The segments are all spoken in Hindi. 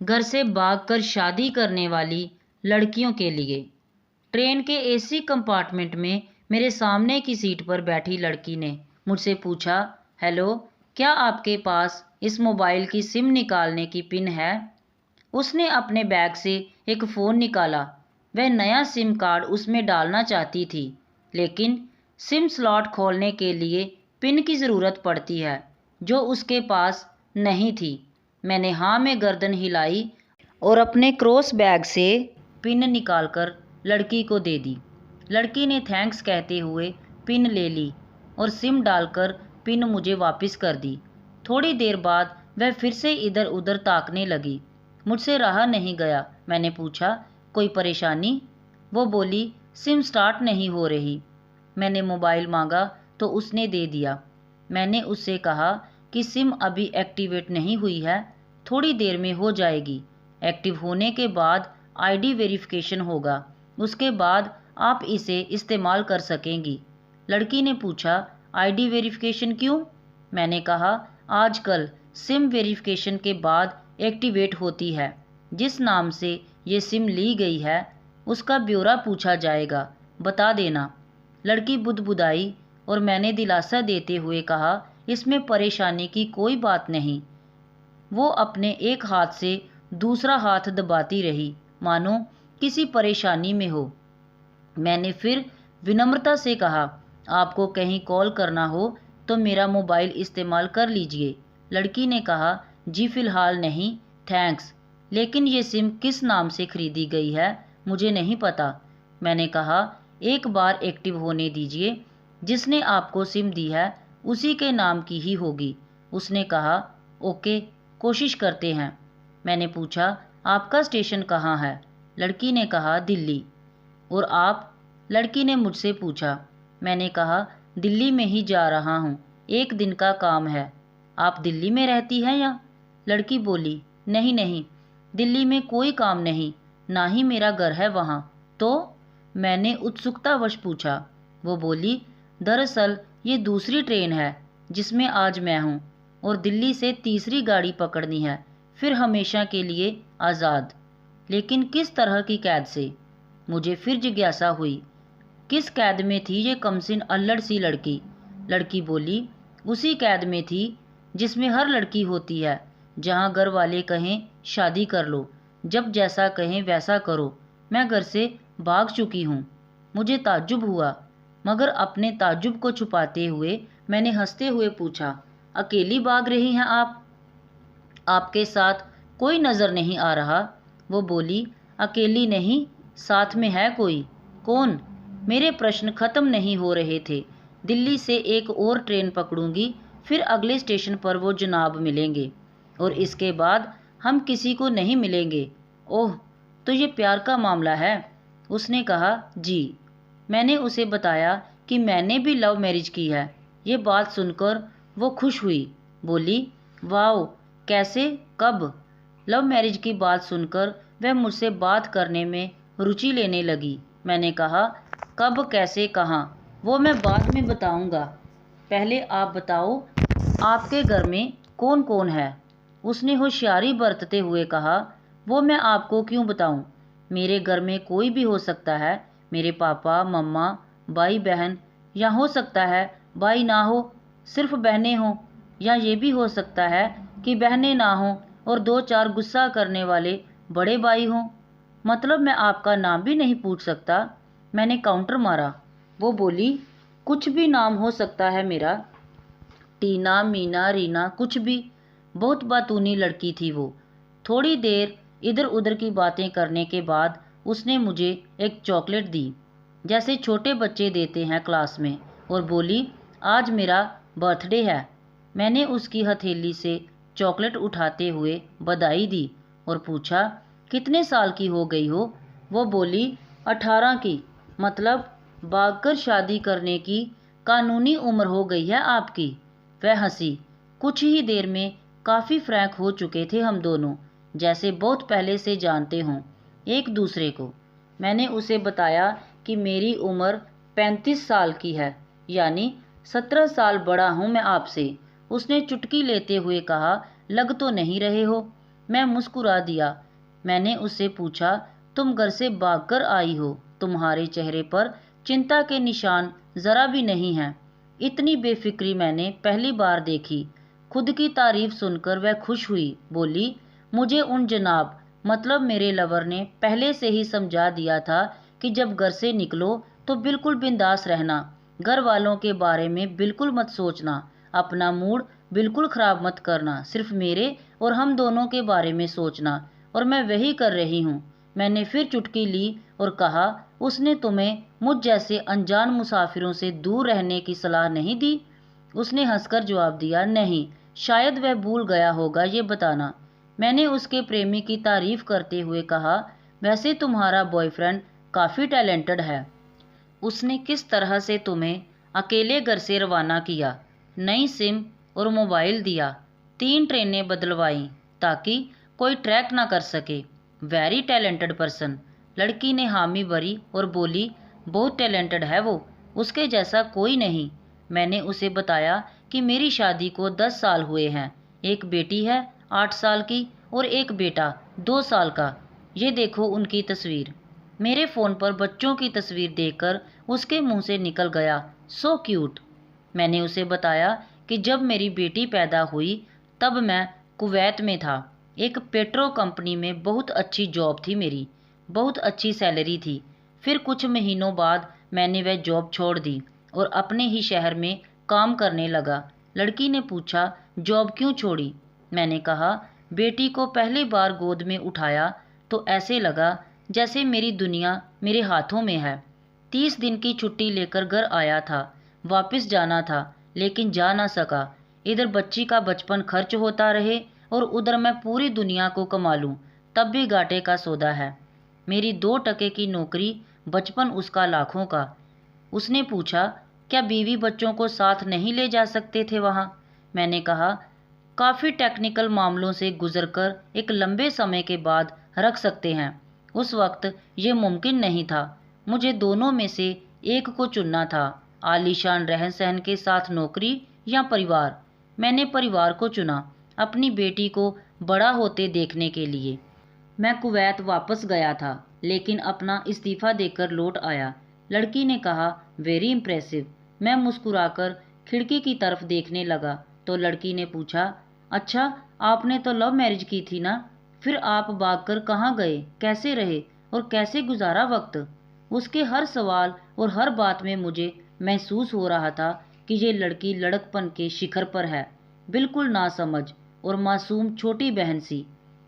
घर से भागकर शादी करने वाली लड़कियों के लिए। ट्रेन के एसी कंपार्टमेंट में मेरे सामने की सीट पर बैठी लड़की ने मुझसे पूछा, हेलो, क्या आपके पास इस मोबाइल की सिम निकालने की पिन है? उसने अपने बैग से एक फ़ोन निकाला। वह नया सिम कार्ड उसमें डालना चाहती थी, लेकिन सिम स्लॉट खोलने के लिए पिन की ज़रूरत पड़ती है, जो उसके पास नहीं थी। मैंने हाँ में गर्दन हिलाई और अपने क्रॉस बैग से पिन निकालकर लड़की को दे दी। लड़की ने थैंक्स कहते हुए पिन ले ली और सिम डालकर पिन मुझे वापस कर दी। थोड़ी देर बाद वह फिर से इधर उधर ताकने लगी। मुझसे रहा नहीं गया। मैंने पूछा, कोई परेशानी? वो बोली, सिम स्टार्ट नहीं हो रही। मैंने मोबाइल मांगा तो उसने दे दिया। मैंने उससे कहा कि सिम अभी एक्टिवेट नहीं हुई है, थोड़ी देर में हो जाएगी। एक्टिव होने के बाद आईडी वेरिफिकेशन होगा, उसके बाद आप इसे इस्तेमाल कर सकेंगी। लड़की ने पूछा, आईडी वेरिफिकेशन क्यों? मैंने कहा, आजकल सिम वेरिफिकेशन के बाद एक्टिवेट होती है। जिस नाम से ये सिम ली गई है उसका ब्यौरा पूछा जाएगा, बता देना। लड़की बुदबुदाई और मैंने दिलासा देते हुए कहा, इसमें परेशानी की कोई बात नहीं। वो अपने एक हाथ से दूसरा हाथ दबाती रही, मानो किसी परेशानी में हो। मैंने फिर विनम्रता से कहा, आपको कहीं कॉल करना हो तो मेरा मोबाइल इस्तेमाल कर लीजिए। लड़की ने कहा, जी फ़िलहाल नहीं, थैंक्स, लेकिन ये सिम किस नाम से खरीदी गई है मुझे नहीं पता। मैंने कहा, एक बार एक्टिव होने दीजिए, जिसने आपको सिम दी है उसी के नाम की ही होगी। उसने कहा, ओके, कोशिश करते हैं। मैंने पूछा, आपका स्टेशन कहाँ है? लड़की ने कहा, दिल्ली। और आप? लड़की ने मुझसे पूछा। मैंने कहा, दिल्ली में ही जा रहा हूँ, एक दिन का काम है। आप दिल्ली में रहती हैं या? लड़की बोली, नहीं नहीं, दिल्ली में कोई काम नहीं, ना ही मेरा घर है वहाँ। तो? मैंने उत्सुकतावश पूछा। वो बोली, दरअसल ये दूसरी ट्रेन है जिसमें आज मैं हूँ, और दिल्ली से तीसरी गाड़ी पकड़नी है, फिर हमेशा के लिए आज़ाद। लेकिन किस तरह की कैद से? मुझे फिर जिज्ञासा हुई। किस कैद में थी ये कमसिन अल्लड़ सी लड़की? लड़की बोली, उसी कैद में थी जिसमें हर लड़की होती है, जहाँ घर वाले कहें शादी कर लो, जब जैसा कहें वैसा करो। मैं घर से भाग चुकी हूँ। मुझे ताज्जुब हुआ, मगर अपने ताज्जुब को छुपाते हुए मैंने हंसते हुए पूछा, अकेली भाग रही हैं आप? आपके साथ कोई नज़र नहीं आ रहा। वो बोली, अकेली नहीं, साथ में है कोई। कौन? मेरे प्रश्न खत्म नहीं हो रहे थे। दिल्ली से एक और ट्रेन पकड़ूंगी, फिर अगले स्टेशन पर वो जनाब मिलेंगे, और इसके बाद हम किसी को नहीं मिलेंगे। ओह, तो ये प्यार का मामला है? उसने कहा, जी। मैंने उसे बताया कि मैंने भी लव मैरिज की है। ये बात सुनकर वो खुश हुई, बोली, वाओ, कैसे, कब? लव मैरिज की बात सुनकर वह मुझसे बात करने में रुचि लेने लगी। मैंने कहा, कब, कैसे, कहाँ, वो मैं बाद में बताऊंगा। पहले आप बताओ, आपके घर में कौन कौन है? उसने होशियारी बरतते हुए कहा, वो मैं आपको क्यों बताऊं? मेरे घर में कोई भी हो सकता है, मेरे पापा, मम्मा, भाई बहन, या हो सकता है भाई ना हो, सिर्फ बहनें हों, या ये भी हो सकता है कि बहनें ना हों और दो चार गुस्सा करने वाले बड़े भाई हों। मतलब मैं आपका नाम भी नहीं पूछ सकता? मैंने काउंटर मारा। वो बोली, कुछ भी नाम हो सकता है मेरा, टीना, मीना, रीना, कुछ भी। बहुत बातूनी लड़की थी वो। थोड़ी देर इधर उधर की बातें करने के बाद उसने मुझे एक चॉकलेट दी, जैसे छोटे बच्चे देते हैं क्लास में, और बोली, आज मेरा बर्थडे है। मैंने उसकी हथेली से चॉकलेट उठाते हुए बधाई दी और पूछा, कितने साल की हो गई हो? वो बोली, 18 की। मतलब भागकर शादी करने की कानूनी उम्र हो गई है आपकी। वह हंसी। कुछ ही देर में काफ़ी फ्रैंक हो चुके थे हम दोनों, जैसे बहुत पहले से जानते हों एक दूसरे को। मैंने उसे बताया कि मेरी उम्र 35 साल की है, यानी 17 साल बड़ा हूँ मैं आपसे। उसने चुटकी लेते हुए कहा, लग तो नहीं रहे हो। मैं मुस्कुरा दिया। मैंने उससे पूछा, तुम घर से भागकर आई हो? तुम्हारे चेहरे पर चिंता के निशान जरा भी नहीं हैं। इतनी बेफिक्री मैंने पहली बार देखी। खुद की तारीफ सुनकर वह खुश हुई। बोली, मुझे उन जनाब मतलब मेरे लवर ने पहले से ही समझा दिया था कि जब घर से निकलो तो बिल्कुल बिंदास रहना, घर वालों के बारे में बिल्कुल मत सोचना, अपना मूड बिल्कुल ख़राब मत करना, सिर्फ मेरे और हम दोनों के बारे में सोचना। और मैं वही कर रही हूँ। मैंने फिर चुटकी ली और कहा, उसने तुम्हें मुझ जैसे अनजान मुसाफिरों से दूर रहने की सलाह नहीं दी? उसने हंसकर जवाब दिया, नहीं, शायद वह भूल गया होगा ये बताना। मैंने उसके प्रेमी की तारीफ करते हुए कहा, वैसे तुम्हारा बॉयफ्रेंड काफ़ी टैलेंटेड है। उसने किस तरह से तुम्हें अकेले घर से रवाना किया, नई सिम और मोबाइल दिया, 3 ट्रेनें बदलवाईं ताकि कोई ट्रैक ना कर सके। Very talented person. लड़की ने हामी भरी और बोली, बहुत टैलेंटेड है वो, उसके जैसा कोई नहीं। मैंने उसे बताया कि मेरी शादी को 10 साल हुए हैं, एक बेटी है 8 साल की और एक बेटा 2 साल का। ये देखो उनकी तस्वीर। मेरे फ़ोन पर बच्चों की तस्वीर देखकर उसके मुंह से निकल गया, सो क्यूट। मैंने उसे बताया कि जब मेरी बेटी पैदा हुई तब मैं कुवैत में था, एक पेट्रो कंपनी में बहुत अच्छी जॉब थी मेरी, बहुत अच्छी सैलरी थी। फिर कुछ महीनों बाद मैंने वह जॉब छोड़ दी और अपने ही शहर में काम करने लगा। लड़की ने पूछा, जॉब क्यों छोड़ी? मैंने कहा, बेटी को पहली बार गोद में उठाया तो ऐसे लगा जैसे मेरी दुनिया मेरे हाथों में है। 30 दिन की छुट्टी लेकर घर आया था, वापस जाना था लेकिन जा ना सका। इधर बच्ची का बचपन खर्च होता रहे और उधर मैं पूरी दुनिया को कमा लूं, तब भी घाटे का सौदा है। मेरी 2 टके की नौकरी, बचपन उसका लाखों का। उसने पूछा, क्या बीवी बच्चों को साथ नहीं ले जा सकते थे वहाँ? मैंने कहा, काफ़ी टेक्निकल मामलों से गुजरकर एक लंबे समय के बाद रख सकते हैं। उस वक्त ये मुमकिन नहीं था। मुझे दोनों में से एक को चुनना था, आलीशान रहन सहन के साथ नौकरी या परिवार। मैंने परिवार को चुना, अपनी बेटी को बड़ा होते देखने के लिए। मैं कुवैत वापस गया था लेकिन अपना इस्तीफ़ा देकर लौट आया। लड़की ने कहा, वेरी इम्प्रेसिव। मैं मुस्कुराकर खिड़की की तरफ देखने लगा तो लड़की ने पूछा, अच्छा आपने तो लव मैरिज की थी ना? फिर आप भागकर कहाँ गए, कैसे रहे और कैसे गुजारा वक्त? उसके हर सवाल और हर बात में मुझे महसूस हो रहा था कि ये लड़की लड़कपन के शिखर पर है, बिल्कुल नासमझ और मासूम छोटी बहन सी।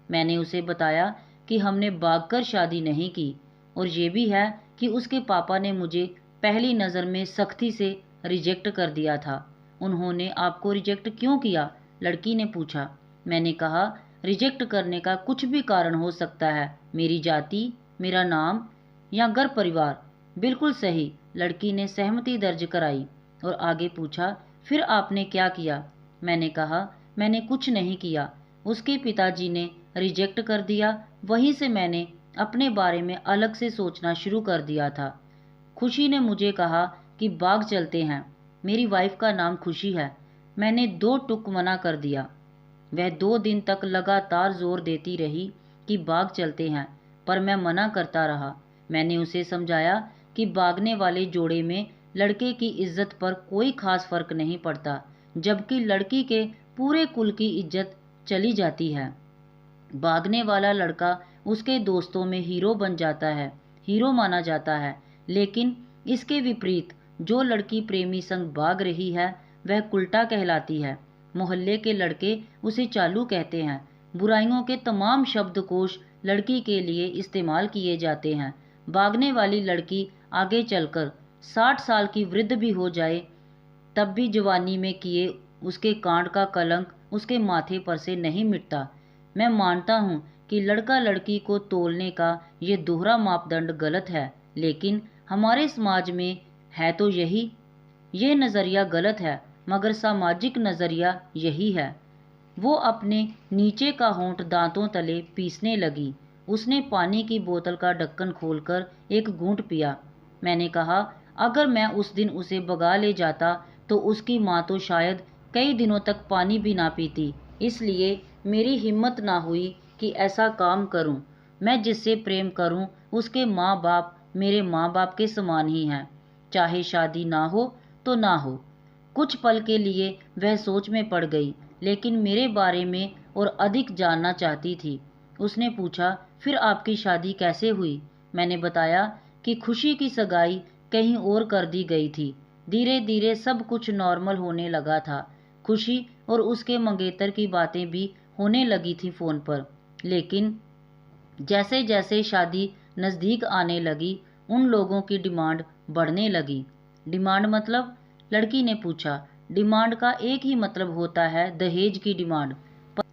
मैंने उसे बताया कि हमने भागकर शादी नहीं की और ये भी है कि उसके पापा ने मुझे पहली नज़र में सख्ती से रिजेक्ट कर दिया था। उन्होंने आपको रिजेक्ट क्यों किया? लड़की ने पूछा। मैंने कहा, रिजेक्ट करने का कुछ भी कारण हो सकता है, मेरी जाति, मेरा नाम या घर परिवार। बिल्कुल सही, लड़की ने सहमति दर्ज कराई और आगे पूछा, फिर आपने क्या किया? मैंने कहा, मैंने कुछ नहीं किया, उसके पिताजी ने रिजेक्ट कर दिया। वहीं से मैंने अपने बारे में अलग से सोचना शुरू कर दिया था। खुशी ने मुझे कहा कि बाग चलते हैं। मेरी वाइफ का नाम खुशी है। मैंने 2 टुक मना कर दिया। वह 2 दिन तक लगातार जोर देती रही कि बाग चलते हैं, पर मैं मना करता रहा। मैंने उसे समझाया कि भागने वाले जोड़े में लड़के की इज्जत पर कोई खास फर्क नहीं पड़ता, जबकि लड़की के पूरे कुल की इज्जत चली जाती है। भागने वाला लड़का उसके दोस्तों में हीरो बन जाता है, हीरो माना जाता है, लेकिन इसके विपरीत जो लड़की प्रेमी संग भाग रही है वह कुल्टा कहलाती है। मोहल्ले के लड़के उसे चालू कहते हैं। बुराइयों के तमाम शब्दकोश लड़की के लिए इस्तेमाल किए जाते हैं। भागने वाली लड़की आगे चलकर 60 साल की वृद्ध भी हो जाए तब भी जवानी में किए उसके कांड का कलंक उसके माथे पर से नहीं मिटता। मैं मानता हूँ कि लड़का लड़की को तोलने का ये दोहरा मापदंड गलत है, लेकिन हमारे समाज में है तो यही। ये नज़रिया गलत है मगर सामाजिक नज़रिया यही है। वो अपने नीचे का होंठ दांतों तले पीसने लगी। उसने पानी की बोतल का ढक्कन खोलकर एक घूंट पिया। मैंने कहा, अगर मैं उस दिन उसे भगा ले जाता तो उसकी माँ तो शायद कई दिनों तक पानी भी ना पीती। इसलिए मेरी हिम्मत ना हुई कि ऐसा काम करूं। मैं जिससे प्रेम करूं उसके माँ बाप मेरे माँ बाप के समान ही हैं, चाहे शादी ना हो तो ना हो। कुछ पल के लिए वह सोच में पड़ गई, लेकिन मेरे बारे में और अधिक जानना चाहती थी। उसने पूछा, फिर आपकी शादी कैसे हुई? मैंने बताया कि खुशी की सगाई कहीं और कर दी गई थी। धीरे धीरे सब कुछ नॉर्मल होने लगा था। खुशी और उसके मंगेतर की बातें भी होने लगी थी फ़ोन पर। लेकिन जैसे जैसे शादी नज़दीक आने लगी, उन लोगों की डिमांड बढ़ने लगी। डिमांड मतलब? लड़की ने पूछा। डिमांड का एक ही मतलब होता है, दहेज की डिमांड।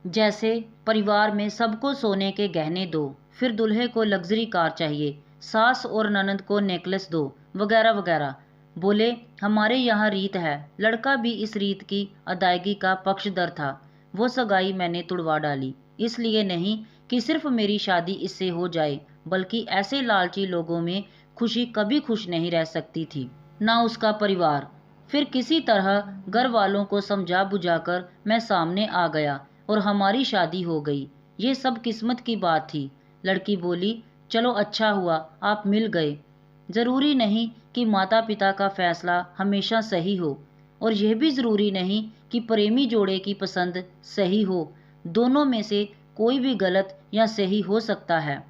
जैसे परिवार में सबको सोने के गहने दो, फिर दूल्हे को लग्जरी कार चाहिए, सास और ननद को नेकलेस दो, वगैरह वगैरह। बोले, हमारे यहाँ रीत है। लड़का भी इस रीत की अदायगी का पक्षधर था। वो सगाई मैंने तुड़वा डाली, इसलिए नहीं कि सिर्फ मेरी शादी इससे हो जाए, बल्कि ऐसे लालची लोगों में खुशी कभी खुश नहीं रह सकती थी, ना उसका परिवार। फिर किसी तरह घर वालों को समझा बुझाकर मैं सामने आ गया और हमारी शादी हो गई। ये सब किस्मत की बात थी। लड़की बोली, चलो अच्छा हुआ आप मिल गए। ज़रूरी नहीं कि माता पिता का फैसला हमेशा सही हो, और यह भी ज़रूरी नहीं कि प्रेमी जोड़े की पसंद सही हो। दोनों में से कोई भी गलत या सही हो सकता है।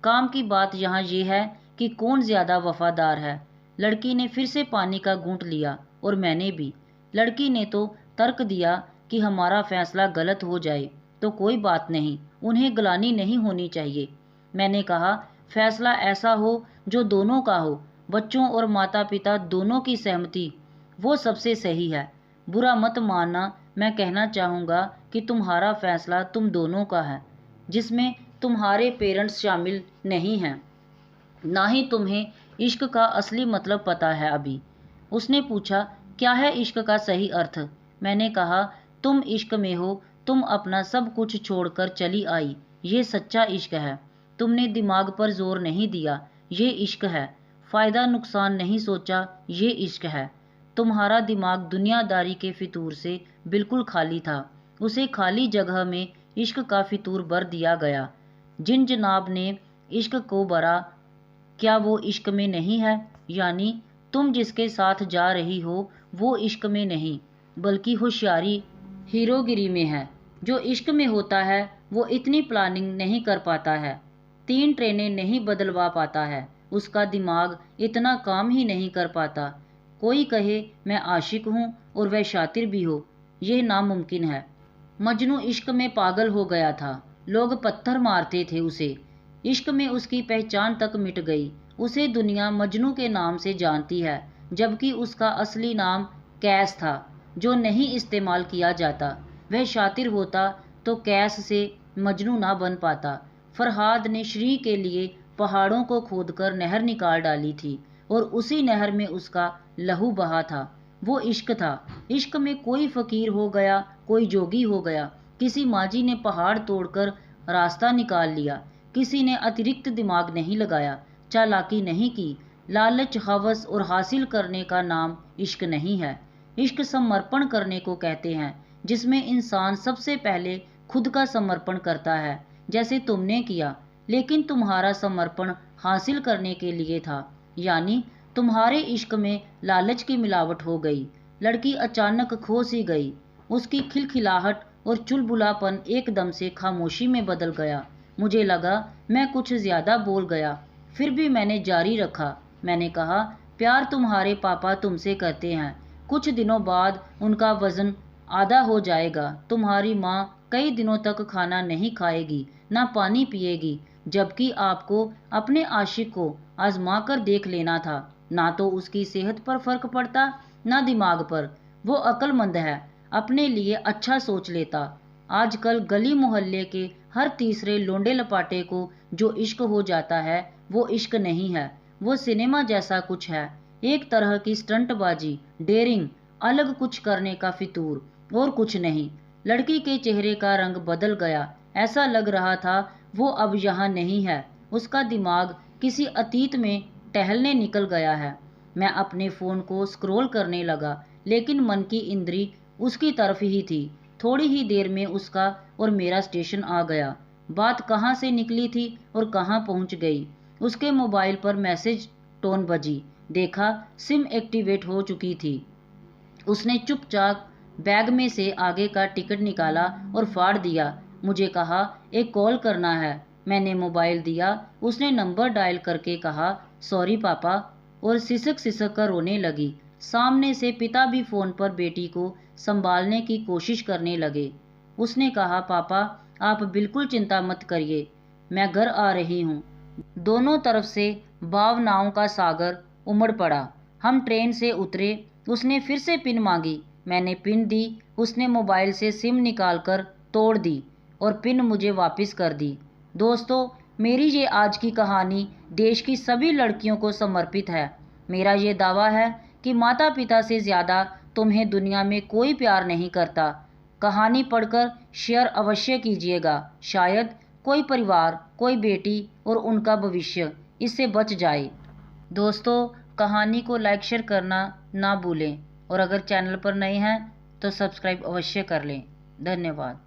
काम की बात यहाँ ये है कि कौन ज़्यादा वफादार है। लड़की ने फिर से पानी का घूंट लिया और मैंने भी। लड़की ने तो तर्क दिया कि हमारा फैसला गलत हो जाए तो कोई बात नहीं, उन्हें ग्लानि नहीं होनी चाहिए। मैंने कहा, फैसला ऐसा हो जो दोनों का हो, बच्चों और माता पिता दोनों की सहमति, वो सबसे सही है। बुरा मत मानना, मैं कहना चाहूँगा कि तुम्हारा फैसला तुम दोनों का है, जिसमें तुम्हारे पेरेंट्स शामिल नहीं हैं। ना ही तुम्हें इश्क का असली मतलब पता है अभी। उसने पूछा, क्या है इश्क का सही अर्थ? मैंने कहा, तुम इश्क में हो, तुम अपना सब कुछ छोड़कर चली आई, ये सच्चा इश्क है। तुमने दिमाग पर जोर नहीं दिया, ये इश्क है। फ़ायदा नुकसान नहीं सोचा, ये इश्क है। तुम्हारा दिमाग दुनियादारी के फितूर से बिल्कुल खाली था। उसे खाली जगह में इश्क का फितूर भर दिया गया। जिन जनाब ने इश्क को भरा, क्या वो इश्क में नहीं है? यानी तुम जिसके साथ जा रही हो वो इश्क में नहीं, बल्कि होशियारी, हीरोगिरी में है। जो इश्क में होता है वो इतनी प्लानिंग नहीं कर पाता है, 3 ट्रेनें नहीं बदलवा पाता है, उसका दिमाग इतना काम ही नहीं कर पाता। कोई कहे मैं आशिक हूँ और वह शातिर भी हो, यह नामुमकिन है। मजनू इश्क में पागल हो गया था, लोग पत्थर मारते थे उसे। इश्क में उसकी पहचान तक मिट गई। उसे दुनिया मजनू के नाम से जानती है, जबकि उसका असली नाम कैस था, जो नहीं इस्तेमाल किया जाता। वह शातिर होता तो कैस से मजनू ना बन पाता। फरहाद ने श्री के लिए पहाड़ों को खोदकर नहर निकाल डाली थी और उसी नहर में उसका लहू बहा था। वो इश्क था। इश्क में कोई फकीर हो गया, कोई जोगी हो गया। किसी माजी ने पहाड़ तोड़कर रास्ता निकाल लिया। किसी ने अतिरिक्त दिमाग नहीं लगाया, चालाकी नहीं की। लालच, हवस और हासिल करने का नाम इश्क नहीं है। इश्क समर्पण करने को कहते हैं, जिसमें इंसान सबसे पहले खुद का समर्पण करता है, जैसे तुमने किया। लेकिन तुम्हारा समर्पण हासिल करने के लिए था, यानी तुम्हारे इश्क में लालच की मिलावट हो गई। लड़की अचानक खो सी गई। उसकी खिलखिलाहट और चुलबुलापन एकदम से खामोशी में बदल गया। मुझे लगा मैं कुछ ज़्यादा बोल गया, फिर भी मैंने जारी रखा। मैंने कहा, प्यार तुम्हारे पापा तुमसे करते हैं। कुछ दिनों बाद उनका वज़न आधा हो जाएगा। तुम्हारी माँ कई दिनों तक खाना नहीं खाएगी, ना पानी पिएगी, जबकि आपको अपने आशिक को आजमा कर देख लेना था। ना तो उसकी सेहत पर फर्क पड़ता, ना दिमाग पर। वो अक्लमंद है, अपने लिए अच्छा सोच लेता। आजकल गली मोहल्ले के हर तीसरे लोंडे लपाटे को जो इश्क हो जाता है, वो इश्क नहीं है, वो सिनेमा जैसा कुछ है। एक तरह की स्टंटबाजी, डेयरिंग, अलग कुछ करने का फितूर, और कुछ नहीं। लड़की के चेहरे का रंग बदल गया। ऐसा लग रहा था वो अब यहाँ नहीं है। उसका दिमाग किसी अतीत में टहलने निकल गया है। मैं अपने फ़ोन को स्क्रॉल करने लगा, लेकिन मन की इंद्री उसकी तरफ ही थी। थोड़ी ही देर में उसका और मेरा स्टेशन आ गया। बात कहाँ से निकली थी और कहाँ पहुँच गई। उसके मोबाइल पर मैसेज टोन बजी। देखा, सिम एक्टिवेट हो चुकी थी। उसने चुपचाप बैग में से आगे का टिकट निकाला और फाड़ दिया। मुझे कहा, एक कॉल करना है। मैंने मोबाइल दिया। उसने नंबर डायल करके कहा, सॉरी पापा, और सिसक सिसक कर रोने लगी। सामने से पिता भी फ़ोन पर बेटी को संभालने की कोशिश करने लगे। उसने कहा, पापा आप बिल्कुल चिंता मत करिए, मैं घर आ रही हूँ। दोनों तरफ से भावनाओं का सागर उमड़ पड़ा। हम ट्रेन से उतरे। उसने फिर से पिन मांगी। मैंने पिन दी। उसने मोबाइल से सिम निकालकर तोड़ दी और पिन मुझे वापस कर दी। दोस्तों, मेरी ये आज की कहानी देश की सभी लड़कियों को समर्पित है। मेरा ये दावा है कि माता पिता से ज़्यादा तुम्हें दुनिया में कोई प्यार नहीं करता। कहानी पढ़कर शेयर अवश्य कीजिएगा। शायद कोई परिवार, कोई बेटी और उनका भविष्य इससे बच जाए। दोस्तों, कहानी को लाइक शेयर करना ना भूलें और अगर चैनल पर नए हैं तो सब्सक्राइब अवश्य कर लें। धन्यवाद।